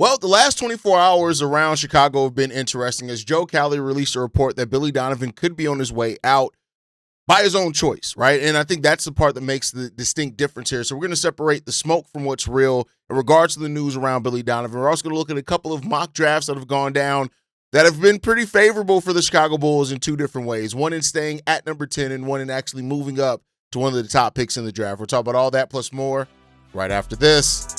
Well, the last 24 hours around Chicago have been interesting as Joe Cowley released a report that Billy Donovan could be on his way out by his own choice, right? And I think that's the part that makes the distinct difference here. So we're going to separate the smoke from what's real in regards to the news around Billy Donovan. We're also going to look at a couple of mock drafts that have gone down that have been pretty favorable for the Chicago Bulls in two different ways. One in staying at number 10 and one in actually moving up to one of the top picks in the draft. We'll talk about all that plus more right after this.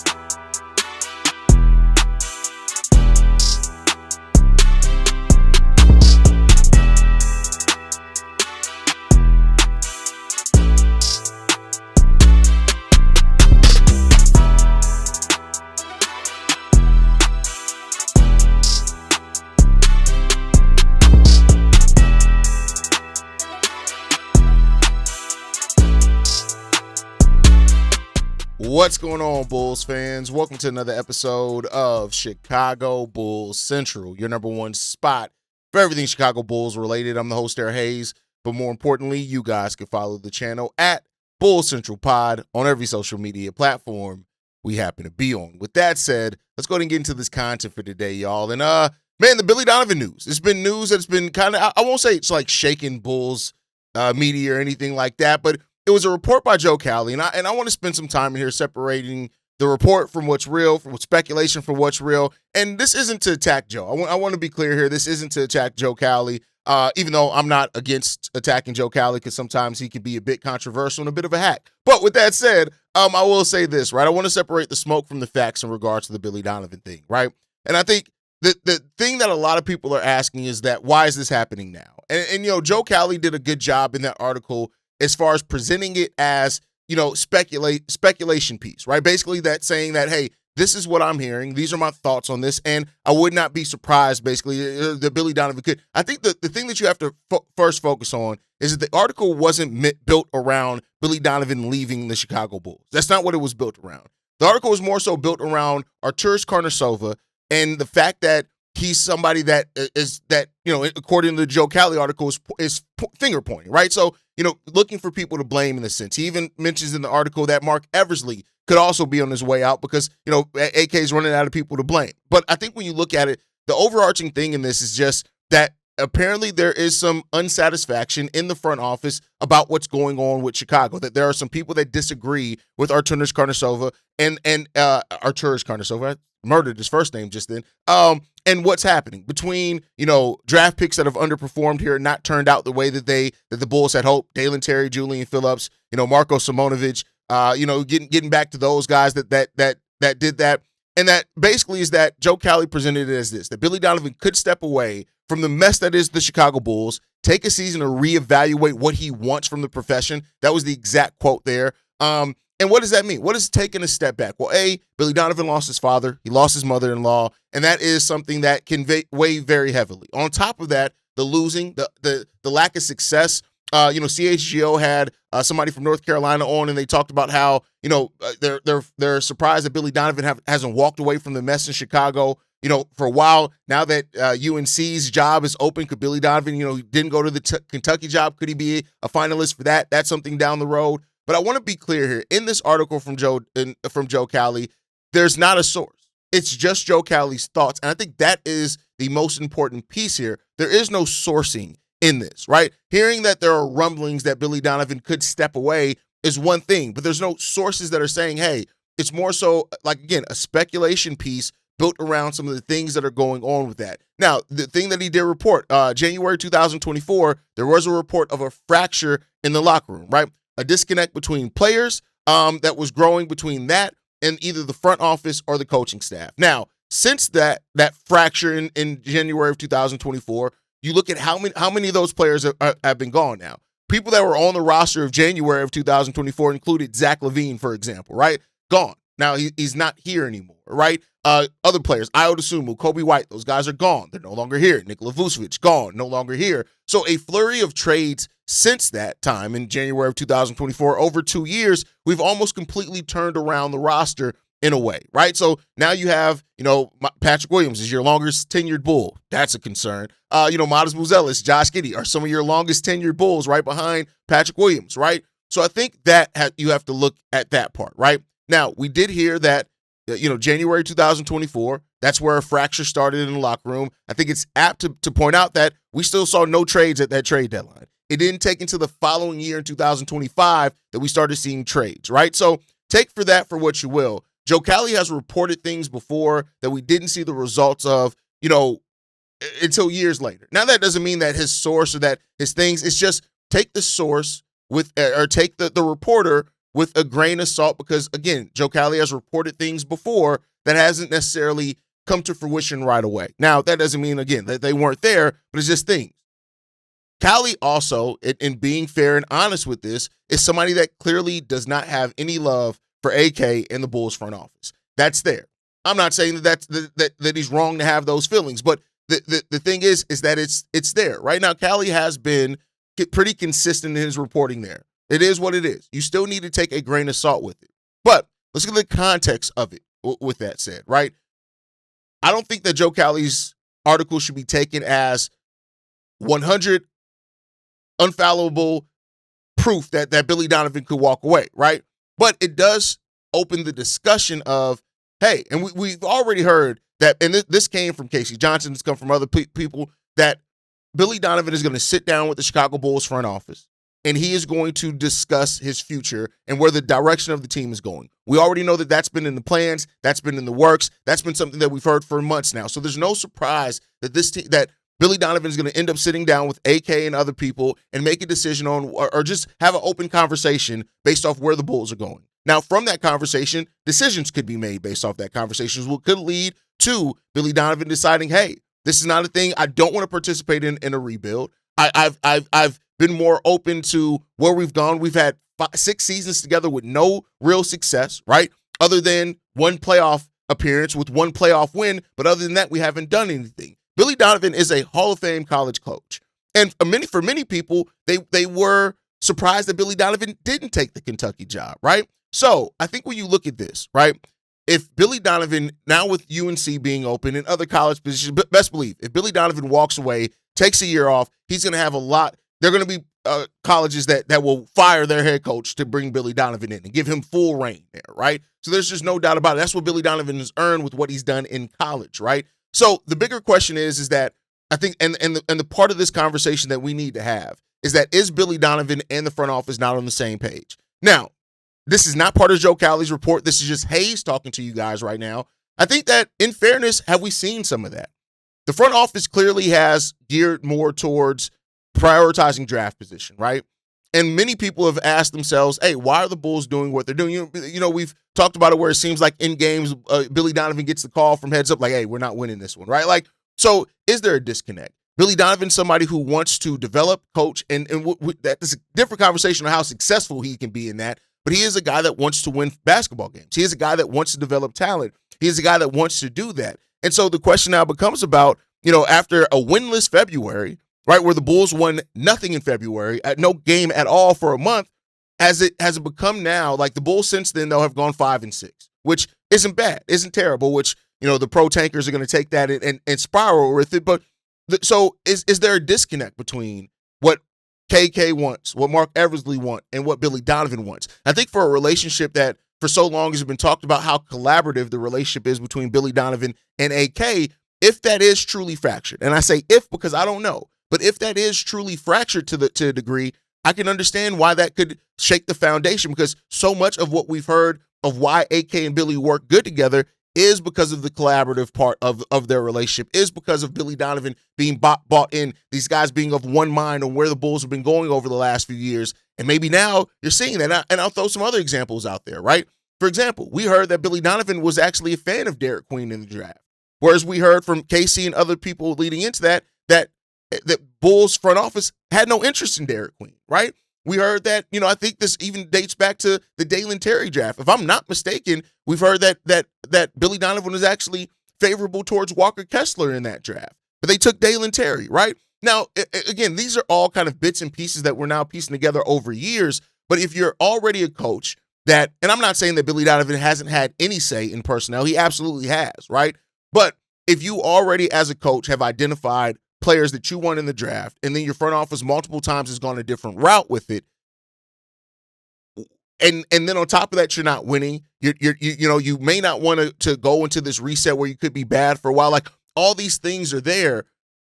What's going on, Bulls fans? Welcome to another episode of Chicago Bulls Central, your number one spot for everything Chicago Bulls related. I'm the host, Eric Hayes, but more importantly, you guys can follow the channel at Bulls Central Pod on every social media platform we happen to be on. With that said, let's go ahead and get into this content for today, y'all. And man, the Billy Donovan news. It's been news that's been kind of, I won't say it's like shaking Bulls media or anything like that, but it was a report by Joe Cowley, and I want to spend some time in here separating the report from what's real, from speculation from what's real. And this isn't to attack Joe. I want to be clear here. This isn't to attack Joe Cowley, even though I'm not against attacking Joe Cowley because sometimes he can be a bit controversial and a bit of a hack. But with that said, I will say this, right? I want to separate the smoke from the facts in regards to the Billy Donovan thing, right? And I think the thing that a lot of people are asking is that why is this happening now? And you know, Joe Cowley did a good job in that article as far as presenting it as, you know, speculation piece, right? Basically that saying that, hey, this is what I'm hearing. These are my thoughts on this. And I would not be surprised, basically, that Billy Donovan could. I think the thing that you have to first focus on is that the article wasn't built around Billy Donovan leaving the Chicago Bulls. That's not what it was built around. The article was more so built around Arturas Karnisovas and the fact that he's somebody that is, you know, according to the Joe Cowley article, is finger pointing, right? So, you know, looking for people to blame in a sense. He even mentions in the article that Mark Eversley could also be on his way out because, you know, AK is running out of people to blame. But I think when you look at it, the overarching thing in this is just that apparently there is some unsatisfaction in the front office about what's going on with Chicago, that there are some people that disagree with Arturas Karnisovas and Arturas Karnisovas. Murdered his first name just then. And what's happening between, you know, draft picks that have underperformed here and not turned out the way that the Bulls had hoped. Dalen Terry, Julian Phillips, you know, Marko Simonovic, you know, getting back to those guys that did that. And that basically is that Joe Cowley presented it as this, that Billy Donovan could step away from the mess that is the Chicago Bulls, take a season to reevaluate what he wants from the profession. That was the exact quote there. And what does that mean? What is taking a step back? Well, Billy Donovan lost his father. He lost his mother-in-law. And that is something that can weigh very heavily. On top of that, the losing, the lack of success. You know, CHGO had somebody from North Carolina on, and they talked about how, you know, they're surprised that Billy Donovan hasn't walked away from the mess in Chicago, you know, for a while. Now that UNC's job is open, could Billy Donovan, you know, didn't go to the Kentucky job, could he be a finalist for that? That's something down the road. But I want to be clear here. In this article from Joe Cowley, there's not a source. It's just Joe Cowley's thoughts. And I think that is the most important piece here. There is no sourcing in this, right? Hearing that there are rumblings that Billy Donovan could step away is one thing, but there's no sources that are saying, hey, it's more so like, again, a speculation piece built around some of the things that are going on with that. Now, the thing that he did report, January 2024, there was a report of a fracture in the locker room, right? A disconnect between players that was growing between that and either the front office or the coaching staff. Now, since that fracture in January of 2024, you look at how many of those players have been gone now. People that were on the roster of January of 2024 included Zach LaVine, for example, right? Gone. Now he's not here anymore, right? Other players, Ayo Dosunmu, Kobe White, those guys are gone. They're no longer here. Nikola Vucevic, gone, no longer here. So a flurry of trades since that time in January of 2024, over 2 years, we've almost completely turned around the roster in a way, right? So now you have, you know, Patrick Williams is your longest tenured Bull. That's a concern. You know, Matas Buzelis, Josh Giddey are some of your longest tenured Bulls right behind Patrick Williams, right? So I think that you have to look at that part, right? Now, we did hear that January 2024, that's where a fracture started in the locker room. I think it's apt to point out that we still saw no trades at that trade deadline. It didn't take until the following year in 2025 that we started seeing trades, right? So take for that for what you will. Joe Cali has reported things before that we didn't see the results of, until years later. Now, that doesn't mean that his source or that his things, it's just take the source or take the reporter with a grain of salt, because again, Joe Cali has reported things before that hasn't necessarily come to fruition right away. Now, that doesn't mean, again, that they weren't there, but it's just things. Cali also, in being fair and honest with this, is somebody that clearly does not have any love for AK in the Bulls front office. That's there. I'm not saying that he's wrong to have those feelings, but the thing is that it's there. Right now, Cali has been pretty consistent in his reporting there. It is what it is. You still need to take a grain of salt with it. But let's look at the context of it with that said, right? I don't think that Joe Cali's article should be taken as 100 unfallible proof that Billy Donovan could walk away, right? But it does open the discussion of, hey, and we've already heard that, and this came from Casey Johnson, it's come from other people, that Billy Donovan is going to sit down with the Chicago Bulls front office, and he is going to discuss his future and where the direction of the team is going. We already know that that's been in the plans, that's been in the works, that's been something that we've heard for months now. So there's no surprise that that Billy Donovan is going to end up sitting down with AK and other people and make a decision on, or just have an open conversation based off where the Bulls are going. Now, from that conversation, decisions could be made based off that conversation, which could lead to Billy Donovan deciding, hey, this is not a thing. I don't want to participate in a rebuild. I've been more open to where we've gone. We've had 6 seasons together with no real success, right? Other than one playoff appearance with one playoff win. But other than that, we haven't done anything. Billy Donovan is a Hall of Fame college coach. And for many people, they were surprised that Billy Donovan didn't take the Kentucky job, right? So I think when you look at this, right, if Billy Donovan, now with UNC being open and other college positions, best believe, if Billy Donovan walks away, takes a year off, he's going to have they're going to be colleges that will fire their head coach to bring Billy Donovan in and give him full reign there, right? So there's just no doubt about it. That's what Billy Donovan has earned with what he's done in college, right? So the bigger question is that I think, and the part of this conversation that we need to have is that, is Billy Donovan and the front office not on the same page? Now, this is not part of Joe Cali's report. This is just Hayes talking to you guys right now. I think that, in fairness, have we seen some of that? The front office clearly has geared more towards prioritizing draft position, right? And many people have asked themselves, hey, why are the Bulls doing what they're doing? We've talked about it where it seems like in games, Billy Donovan gets the call from heads up like, hey, we're not winning this one, right? Like, so is there a disconnect? Billy Donovan, somebody who wants to develop, coach, and that's a different conversation on how successful he can be in that. But he is a guy that wants to win basketball games. He is a guy that wants to develop talent. He is a guy that wants to do that. And so the question now becomes about, after a winless February, right, where the Bulls won nothing in February, at no game at all for a month, has it become now, like the Bulls since then, though, have gone 5-6, which isn't bad, isn't terrible, which, the pro tankers are going to take that and spiral with it. But so is there a disconnect between what KK wants, what Mark Eversley wants, and what Billy Donovan wants? I think for a relationship that for so long has been talked about how collaborative the relationship is between Billy Donovan and AK, if that is truly fractured, and I say if because I don't know, but if that is truly fractured to a degree, I can understand why that could shake the foundation, because so much of what we've heard of why AK and Billy work good together is because of the collaborative part of their relationship, is because of Billy Donovan being bought in, these guys being of one mind on where the Bulls have been going over the last few years. And maybe now you're seeing that. And I'll throw some other examples out there, right? For example, we heard that Billy Donovan was actually a fan of Derek Queen in the draft, whereas we heard from Casey and other people leading into that Bulls front office had no interest in Derek Queen, right? We heard that, I think this even dates back to the Dalen Terry draft. If I'm not mistaken, we've heard that Billy Donovan was actually favorable towards Walker Kessler in that draft, but they took Dalen Terry, right? Now, again, these are all kind of bits and pieces that we're now piecing together over years, but if you're already a coach that, and I'm not saying that Billy Donovan hasn't had any say in personnel, he absolutely has, right? But if you already as a coach have identified players that you want in the draft, and then your front office multiple times has gone a different route with it, and then on top of that, you're not winning. You may not want to go into this reset where you could be bad for a while. Like, all these things are there.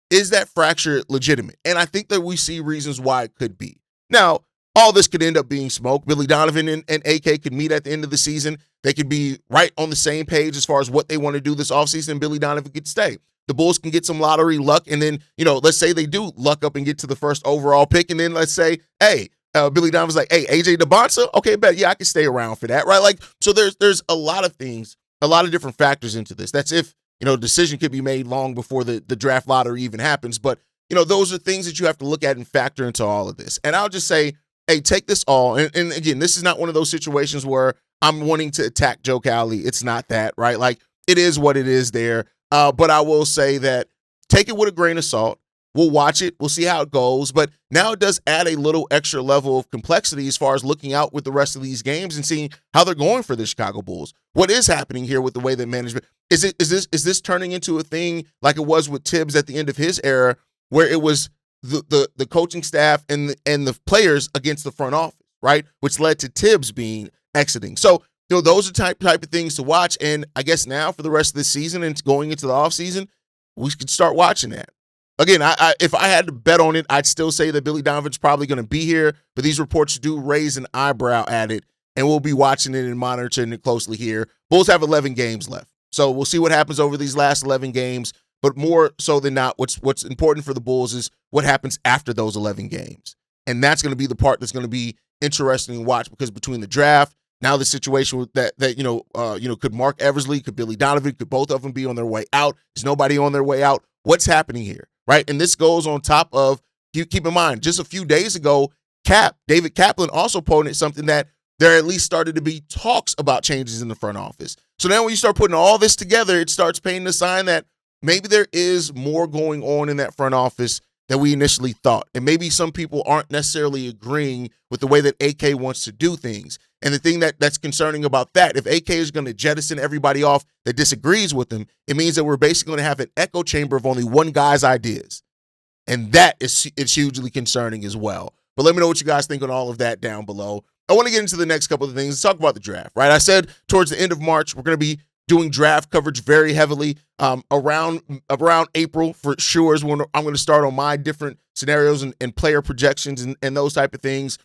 Is that fracture legitimate? And I think that we see reasons why it could be. Now, all this could end up being smoke. Billy Donovan and AK could meet at the end of the season. They could be right on the same page as far as what they want to do this offseason, and Billy Donovan could stay. The Bulls can get some lottery luck, and then, let's say they do luck up and get to the first overall pick, and then let's say, hey, Billy Donovan's like, hey, AJ Dybantsa, okay, bet, yeah, I can stay around for that, right? Like, so there's a lot of things, a lot of different factors into this. That's if, decision could be made long before the draft lottery even happens. But, those are things that you have to look at and factor into all of this. And I'll just say, hey, take this all. And again, this is not one of those situations where I'm wanting to attack Joe Cowley. It's not that, right? Like, it is what it is there. But I will say that take it with a grain of salt. We'll watch it. We'll see how it goes. But now it does add a little extra level of complexity as far as looking out with the rest of these games and seeing how they're going for the Chicago Bulls. What is happening here with the way that management is this turning into a thing like it was with Tibbs at the end of his era, where it was the coaching staff and the players against the front office, right? Which led to Tibbs exiting. So, those are type of things to watch. And I guess now for the rest of the season and going into the offseason, we could start watching that. Again, if I had to bet on it, I'd still say that Billy Donovan's probably going to be here, but these reports do raise an eyebrow at it, and we'll be watching it and monitoring it closely here. Bulls have 11 games left, so we'll see what happens over these last 11 games, but more so than not, what's important for the Bulls is what happens after those 11 games, and that's going to be the part that's going to be interesting to watch, because between the draft, now the situation with that could Mark Eversley, could Billy Donovan, could both of them be on their way out? Is nobody on their way out? What's happening here, right? And this goes on top of, keep in mind, just a few days ago, David Kaplan also pointed something that there at least started to be talks about changes in the front office. So now when you start putting all this together, it starts painting a sign that maybe there is more going on in that front office than we initially thought. And maybe some people aren't necessarily agreeing with the way that AK wants to do things. And the thing that's concerning about that, if AK is going to jettison everybody off that disagrees with him, it means that we're basically going to have an echo chamber of only one guy's ideas. And that is hugely concerning as well. But let me know what you guys think on all of that down below. I want to get into the next couple of things. Let's talk about the draft, right? I said towards the end of March, we're going to be doing draft coverage very heavily. Around April for sure is when I'm going to start on my different scenarios and player projections and those type of things.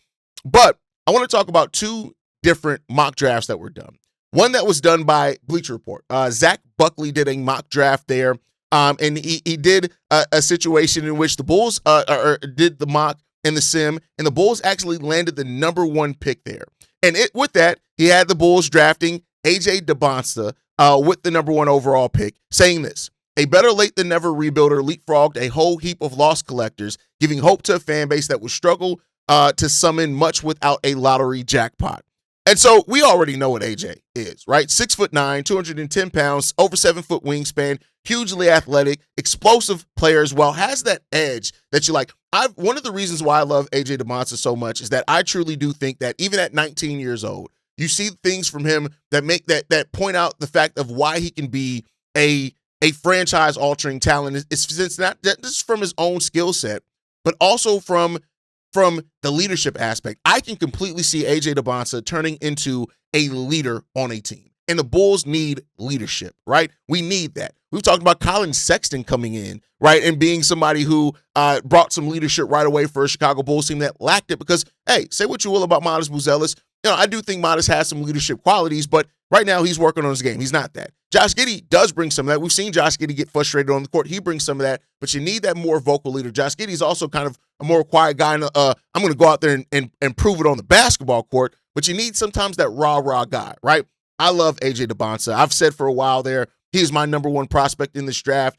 But I want to talk about two different mock drafts that were done. One that was done by Bleacher Report. Zach Buckley did a mock draft there, and he did a situation in which the Bulls did the mock and the sim, and the Bulls actually landed the number 1 pick there. And with that, he had the Bulls drafting AJ Dybantsa with the number 1 overall pick, saying this: a better late than never rebuilder leapfrogged a whole heap of lost collectors, giving hope to a fan base that would struggle to summon much without a lottery jackpot. And so we already know what AJ is, right? 6'9", 210 pounds, over 7-foot wingspan, hugely athletic, explosive player as well, has that edge that you like. One of the reasons why I love AJ Dybantsa so much is that I truly do think that even at 19 years old, you see things from him that make that point out the fact of why he can be a franchise-altering talent. It's not just from his own skill set, but also from the leadership aspect. I can completely see AJ Dybantsa turning into a leader on a team. And the Bulls need leadership, right? We need that. We've talked about Colin Sexton coming in, right, and being somebody who brought some leadership right away for a Chicago Bulls team that lacked it because, hey, say what you will about Modest Buzelis. I do think Modest has some leadership qualities, but right now he's working on his game. He's not that. Josh Giddey does bring some of that. We've seen Josh Giddey get frustrated on the court. He brings some of that, but you need that more vocal leader. Josh Giddey is also kind of a more quiet guy. I'm going to go out there and prove it on the basketball court, but you need sometimes that raw guy, right? I love AJ Dybantsa. I've said for a while there, he is my number 1 prospect in this draft.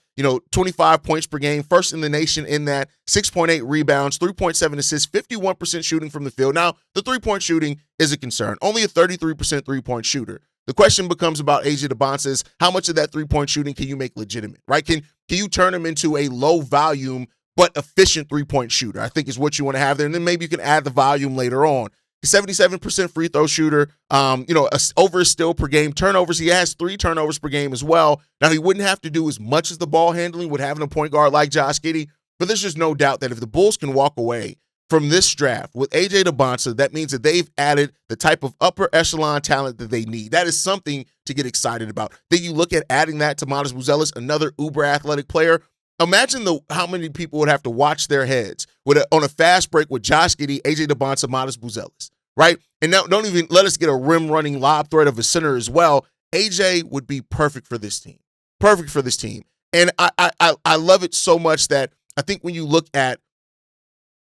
25 points per game, first in the nation in that, 6.8 rebounds, 3.7 assists, 51% shooting from the field. Now, the three-point shooting is a concern. Only a 33% three-point shooter. The question becomes about AJ Dybantsa is how much of that three-point shooting can you make legitimate, right? Can you turn him into a low-volume but efficient three-point shooter? I think is what you want to have there, and then maybe you can add the volume later on. 77% free throw shooter, over a steal per game. Turnovers, he has 3 turnovers per game as well. Now, he wouldn't have to do as much as the ball handling with having a point guard like Josh Giddey, but there's just no doubt that if the Bulls can walk away from this draft with AJ Dybantsa, that means that they've added the type of upper echelon talent that they need. That is something to get excited about. Then you look at adding that to Modest Buzelis, another uber athletic player. Imagine how many people would have to watch their heads on a fast break with Josh Giddey, AJ Dybantsa, Modest Buzelis, right? And now don't even let us get a rim running lob threat of a center as well. AJ would be perfect for this team. Perfect for this team. And I love it so much that I think when you look at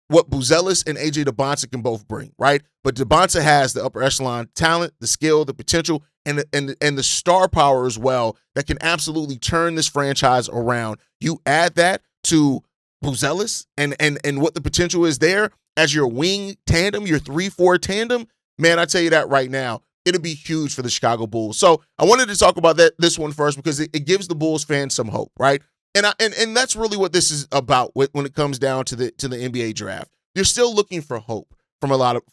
what Buzelis and AJ Dybantsa can both bring, right? But Dybantsa has the upper echelon talent, the skill, the potential, and the star power as well that can absolutely turn this franchise around. You add that to Buzelis and what the potential is there as your wing tandem, your 3-4 tandem, man, I tell you that right now, it'll be huge for the Chicago Bulls. So I wanted to talk about this one first because it gives the Bulls fans some hope, right? And that's really what this is about when it comes down to the NBA draft. You're still looking for hope from a lot of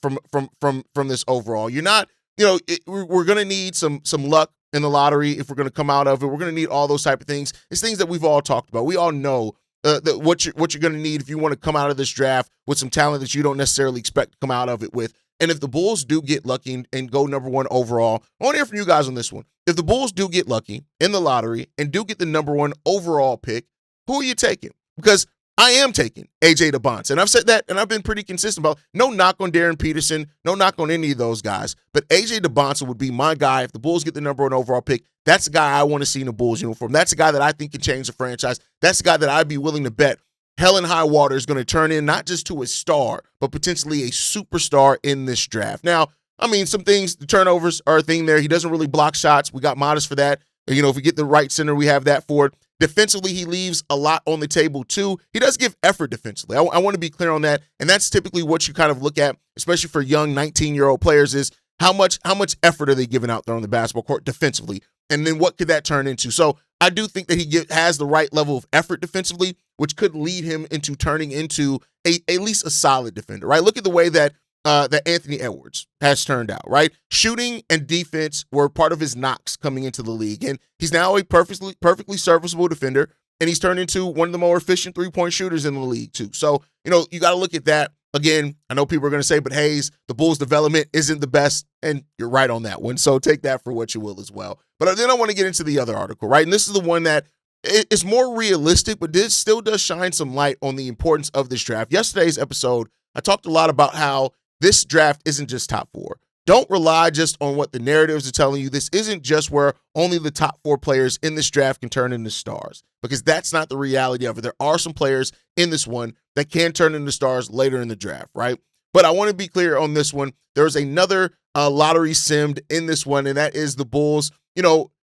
from this overall. You're not, we're going to need some luck in the lottery if we're going to come out of it. We're going to need all those type of things. It's things that we've all talked about. We all know that what you're going to need if you want to come out of this draft with some talent that you don't necessarily expect to come out of it with. And if the Bulls do get lucky and go number 1 overall, I want to hear from you guys on this one. If the Bulls do get lucky in the lottery and do get the number 1 overall pick, who are you taking? Because I am taking AJ Dybantsa. And I've said that, and I've been pretty consistent about no knock on Darren Peterson, no knock on any of those guys. But AJ Dybantsa would be my guy if the Bulls get the number 1 overall pick. That's the guy I want to see in the Bulls uniform. That's the guy that I think can change the franchise. That's the guy that I'd be willing to bet hell and high water is going to turn in not just to a star, but potentially a superstar in this draft. Now, I mean, some things, the turnovers are a thing there. He doesn't really block shots. We got Modest for that. If we get the right center, we have that for it. Defensively, he leaves a lot on the table, too. He does give effort defensively. I want to be clear on that. And that's typically what you kind of look at, especially for young 19-year-old players, is how much effort are they giving out there on the basketball court defensively? And then what could that turn into? So I do think that he has the right level of effort defensively, which could lead him into turning into at least a solid defender, right? Look at the way that Anthony Edwards has turned out, right? Shooting and defense were part of his knocks coming into the league, and he's now a perfectly serviceable defender, and he's turned into one of the more efficient three-point shooters in the league too. So, you got to look at that. Again, I know people are going to say, but Hayes, the Bulls' development isn't the best, and you're right on that one. So take that for what you will as well. But then I want to get into the other article, right? And this is the one that is more realistic, but this still does shine some light on the importance of this draft. Yesterday's episode, I talked a lot about how this draft isn't just top 4. Don't rely just on what the narratives are telling you. This isn't just where only the top 4 players in this draft can turn into stars, because that's not the reality of it. There are some players in this one that can turn into stars later in the draft, right? But I want to be clear on this one. There's another lottery simmed in this one, and that is the Bulls,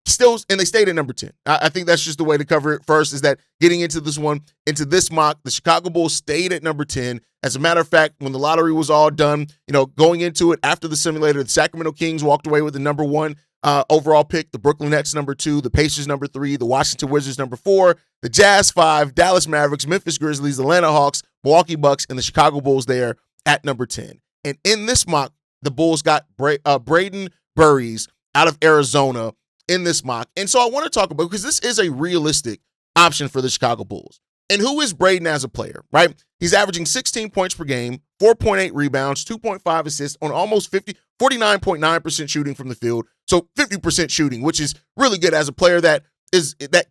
still, and they stayed at number 10. I think that's just the way to cover it first, is that getting into this mock, the Chicago Bulls stayed at number 10. As a matter of fact, when the lottery was all done, going into it after the simulator, the Sacramento Kings walked away with the number 1 overall pick, the Brooklyn Nets number 2, the Pacers number 3, the Washington Wizards number 4, the Jazz 5, Dallas Mavericks, Memphis Grizzlies, Atlanta Hawks, Milwaukee Bucks, and the Chicago Bulls there at number 10. And in this mock, the Bulls got Braden Burries out of Arizona in this mock. And so I want to talk about, because this is a realistic option for the Chicago Bulls. And who is Braden as a player, right? He's averaging 16 points per game, 4.8 rebounds, 2.5 assists on almost 49.9% shooting from the field. So 50% shooting, which is really good as a player that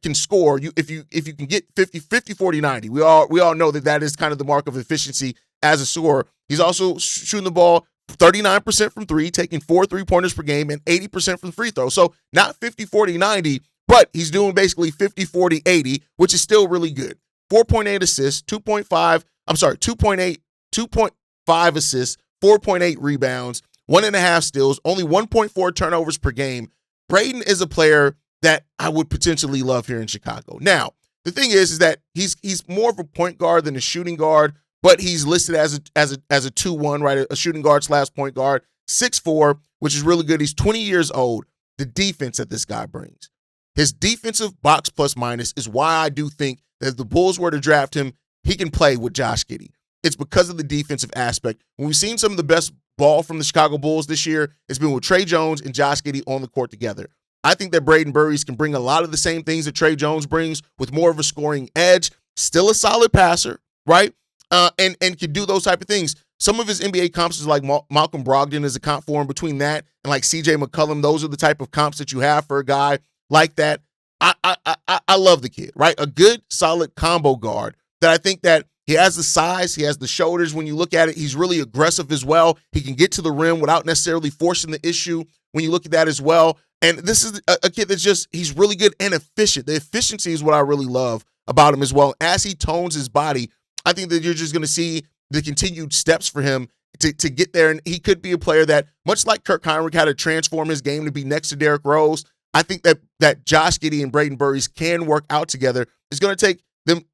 can score. If you can get 50, 40, 90. We all know that is kind of the mark of efficiency as a scorer. He's also shooting the ball 39% from 3, taking 4 3-pointers per game, and 80% from free throw. So not 50, 40, 90, but he's doing basically 50, 40, 80, which is still really good. 4.8 assists, 2.5 assists, 4.8 rebounds, 1.5 steals, only 1.4 turnovers per game. Braden is a player that I would potentially love here in Chicago. Now, the thing is that he's more of a point guard than a shooting guard, but he's listed as a 2-1, right? A shooting guard / point guard, 6'4", which is really good. He's 20 years old. The defense that this guy brings, his defensive box plus minus, is why I do think that if the Bulls were to draft him, he can play with Josh Giddey. It's because of the defensive aspect. When we've seen some of the best ball from the Chicago Bulls this year, it's been with Trey Jones and Josh Giddey on the court together. I think that Braden Burries can bring a lot of the same things that Trey Jones brings with more of a scoring edge. Still a solid passer, right? and can do those type of things. Some of his NBA comps is like Malcolm Brogdon is a comp for him. Between that and like CJ McCollum, those are the type of comps that you have for a guy like that. I love the kid, right? A good, solid combo guard that I think that he has the size, he has the shoulders. When you look at it, he's really aggressive as well. He can get to the rim without necessarily forcing the issue when you look at that as well. And this is a kid that's just, he's really good and efficient. The efficiency is what I really love about him as well. As he tones his body, I think that you're just going to see the continued steps for him to get there. And he could be a player that, much like Kirk Heinrich had to transform his game to be next to Derrick Rose, I think that Josh Giddey and Braden Burries can work out together. It's going to take them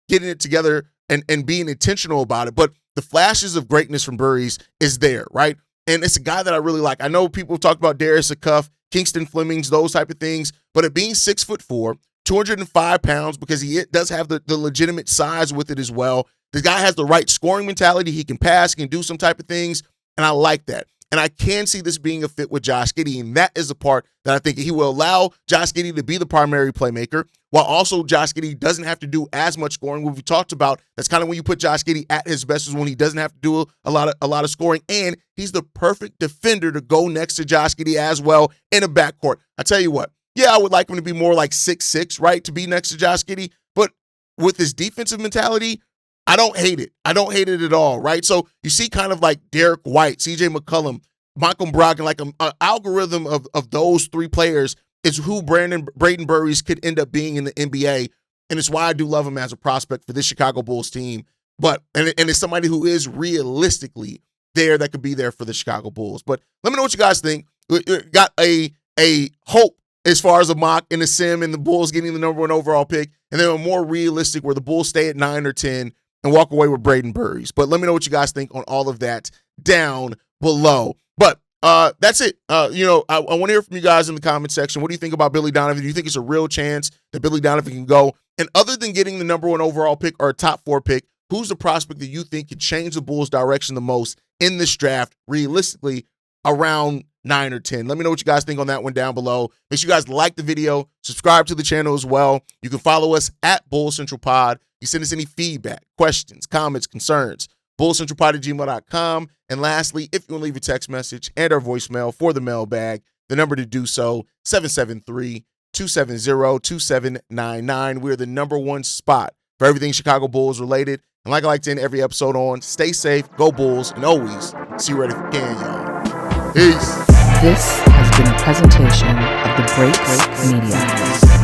getting it together and being intentional about it. But the flashes of greatness from Burries is there, right? And it's a guy that I really like. I know people talk about Darius Cuff, Kingston Flemings, those type of things. But at being 6'4", 205 pounds, because he does have the legitimate size with it as well. The guy has the right scoring mentality. He can pass, he can do some type of things, and I like that. And I can see this being a fit with Josh Giddey, and that is the part that I think he will allow Josh Giddey to be the primary playmaker, while also Josh Giddey doesn't have to do as much scoring. What we talked about, that's kind of when you put Josh Giddey at his best, is when he doesn't have to do a lot of scoring, and he's the perfect defender to go next to Josh Giddey as well in a backcourt. I tell you what, yeah, I would like him to be more like 6'6", right, to be next to Josh Giddey, but with his defensive mentality, I don't hate it. I don't hate it at all, right? So you see kind of like Derek White, CJ McCollum, Malcolm Brogdon, like an algorithm of those three players is who Braden Burries could end up being in the NBA. And it's why I do love him as a prospect for this Chicago Bulls team. But and it's somebody who is realistically there that could be there for the Chicago Bulls. But let me know what you guys think. We got a hope as far as a mock and a sim and the Bulls getting the number 1 overall pick, and then a more realistic where the Bulls stay at 9 or 10 and walk away with Braden Burries. But let me know what you guys think on all of that down below. But that's it. I want to hear from you guys in the comment section. What do you think about Billy Donovan? Do you think it's a real chance that Billy Donovan can go? And other than getting the number 1 overall pick or a top 4 pick, who's the prospect that you think could change the Bulls' direction the most in this draft, realistically, around 9 or 10? Let me know what you guys think on that one down below. Make sure you guys like the video, subscribe to the channel as well. You can follow us at Bull Central Pod. You send us any feedback, questions, comments, concerns, bullcentralpod@gmail.com. And lastly, if you want to leave a text message and our voicemail for the mailbag, the number to do so, 773-270-2799. We're the number 1 spot for everything Chicago Bulls related. And like I like to end every episode on, stay safe, go Bulls, and always see you ready if you can, y'all. Peace. This has been a presentation of the Break Media.